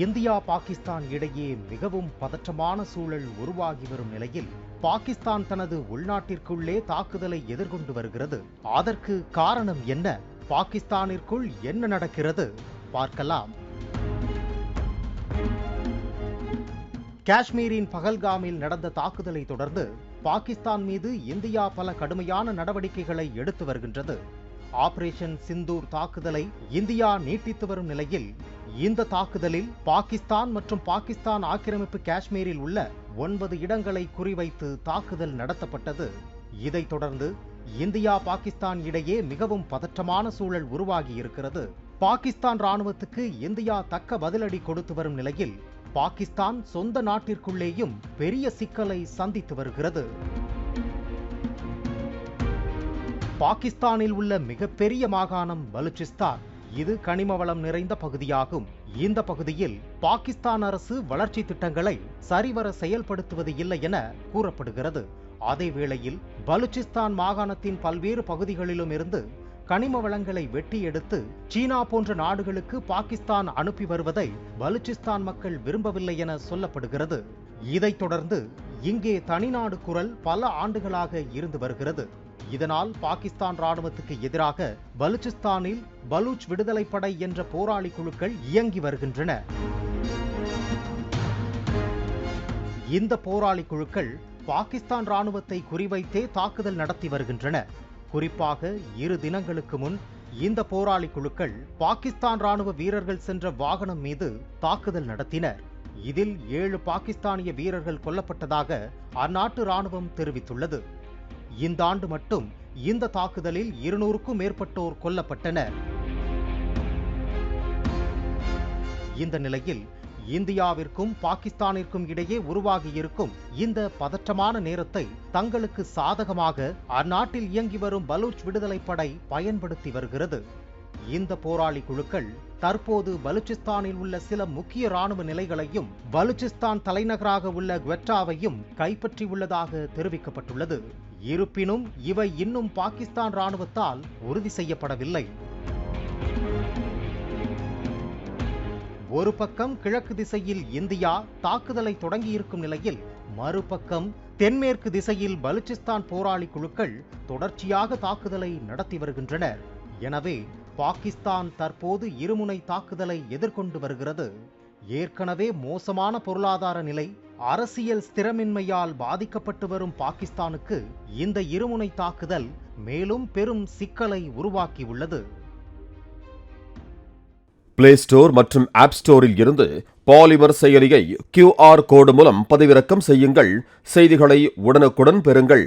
India Pakistan இடையே மிகவும் பதற்றமான சூழல் உருவாகி வரும் நிலையில் பாகிஸ்தான் தனது உள்நாட்டிற்குள்ளே தாக்குதலை எதிர்கொண்டு வருகிறது. அதற்கு காரணம் என்ன? பாகிஸ்தானிற்குள் என்ன நடக்கிறது? பார்க்கலாம். காஷ்மீரின் பகல்காமில் நடந்த தாக்குதலை தொடர்ந்து பாகிஸ்தான் மீது இந்தியா பல கடுமையான நடவடிக்கைகளை எடுத்து வருகின்றது. ஆபரேஷன் சிந்தூர் தாக்குதலை இந்தியா நீட்டித்து வரும் நிலையில் இந்த தாக்குதலில் பாகிஸ்தான் மற்றும் பாகிஸ்தான் ஆக்கிரமிப்பு காஷ்மீரில் உள்ள 9 இடங்களை குறிவைத்து தாக்குதல் நடத்தப்பட்டது. இதைத் தொடர்ந்து இந்தியா பாகிஸ்தான் இடையே மிகவும் பதற்றமான சூழல் உருவாகி இருக்கிறது. பாகிஸ்தான் ராணுவத்துக்கு இந்தியா தக்க பதிலடி கொடுத்து வரும் நிலையில் பாகிஸ்தான் சொந்த நாட்டிற்குள்ளேயும் பெரிய சிக்கலை சந்தித்து வருகிறது. பாகிஸ்தானில் உள்ள மிகப்பெரிய மாகாணம் பலுச்சிஸ்தான். இது கனிம வளம் நிறைந்த பகுதியாகும். இந்த பகுதியில் பாகிஸ்தான் அரசு வளர்ச்சி திட்டங்களை சரிவர செயல்படுத்துவது இல்லை என கூறப்படுகிறது. அதே வேளையில் பலுச்சிஸ்தான் மாகாணத்தின் பல்வேறு பகுதிகளிலும் இருந்து கனிம வளங்களை வெட்டி எடுத்து சீனா போன்ற நாடுகளுக்கு பாகிஸ்தான் அனுப்பி வருவதை பலுச்சிஸ்தான் மக்கள் விரும்பவில்லை என சொல்லப்படுகிறது. இதைத் தொடர்ந்து இங்கே தனிநாடு குரல் பல ஆண்டுகளாக இருந்து வருகிறது. இதனால் பாகிஸ்தான் ராணுவத்துக்கு எதிராக பலுச்சிஸ்தானில் பலூச் விடுதலை படை என்ற போராளி குழுக்கள் இயங்கி வருகின்றன. இந்த போராளி குழுக்கள் பாகிஸ்தான் ராணுவத்தை குறிவைத்தே தாக்குதல் நடத்தி வருகின்றன. குறிப்பாக 2 தினங்களுக்கு முன் இந்த போராளி குழுக்கள் பாகிஸ்தான் ராணுவ வீரர்கள் சென்ற வாகனம் மீது தாக்குதல் நடத்தினர். இதில் 7 பாகிஸ்தானிய வீரர்கள் கொல்லப்பட்டதாக அந்நாட்டு ராணுவம் தெரிவித்துள்ளது. இந்த ஆண்டு மட்டும் இந்த தாக்குதலில் 200க்கும் மேற்பட்டோர் கொல்லப்பட்டனர். இந்த நிலையில் இந்தியாவிற்கும் பாகிஸ்தானிற்கும் இடையே உருவாகியிருக்கும் இந்த பதற்றமான நேரத்தை தங்களுக்கு சாதகமாக அந்நாட்டில் இயங்கி வரும் பலூச் விடுதலை படை பயன்படுத்தி வருகிறது. இந்த போராளி குழுக்கள் தற்போது பலுச்சிஸ்தானில் உள்ள சில முக்கிய ராணுவ நிலைகளையும் பலுச்சிஸ்தான் தலைநகராக உள்ள குவெட்டாவையும் கைப்பற்றியுள்ளதாக தெரிவிக்கப்பட்டுள்ளது. இருப்பினும் இவை இன்னும் பாகிஸ்தான் ராணுவத்தால் உறுதி செய்யப்படவில்லை. ஒரு பக்கம் கிழக்கு திசையில் இந்தியா தாக்குதலை தொடங்கியிருக்கும் நிலையில் மறுபக்கம் தென்மேற்கு திசையில் பலுச்சிஸ்தான் போராளி குழுக்கள் தொடர்ச்சியாக தாக்குதலை நடத்தி வருகின்றனர். எனவே பாகிஸ்தான் தற்போது இருமுனை தாக்குதலை எதிர்கொண்டு வருகிறது. ஏற்கனவே மோசமான பொருளாதார நிலை, அரசியல் ஸ்திரமின்மையால் பாதிக்கப்பட்டு வரும் பாகிஸ்தானுக்கு இந்த இருமுனை தாக்குதல் மேலும் பெரும் சிக்கலை உருவாக்கியுள்ளது. பிளே ஸ்டோர் மற்றும் ஆப் ஸ்டோரில் இருந்து பாலிமர் செயலியை QR கோடு மூலம் பதிவிறக்கம் செய்யுங்கள். செய்திகளை உடனுக்குடன் பெறுங்கள்.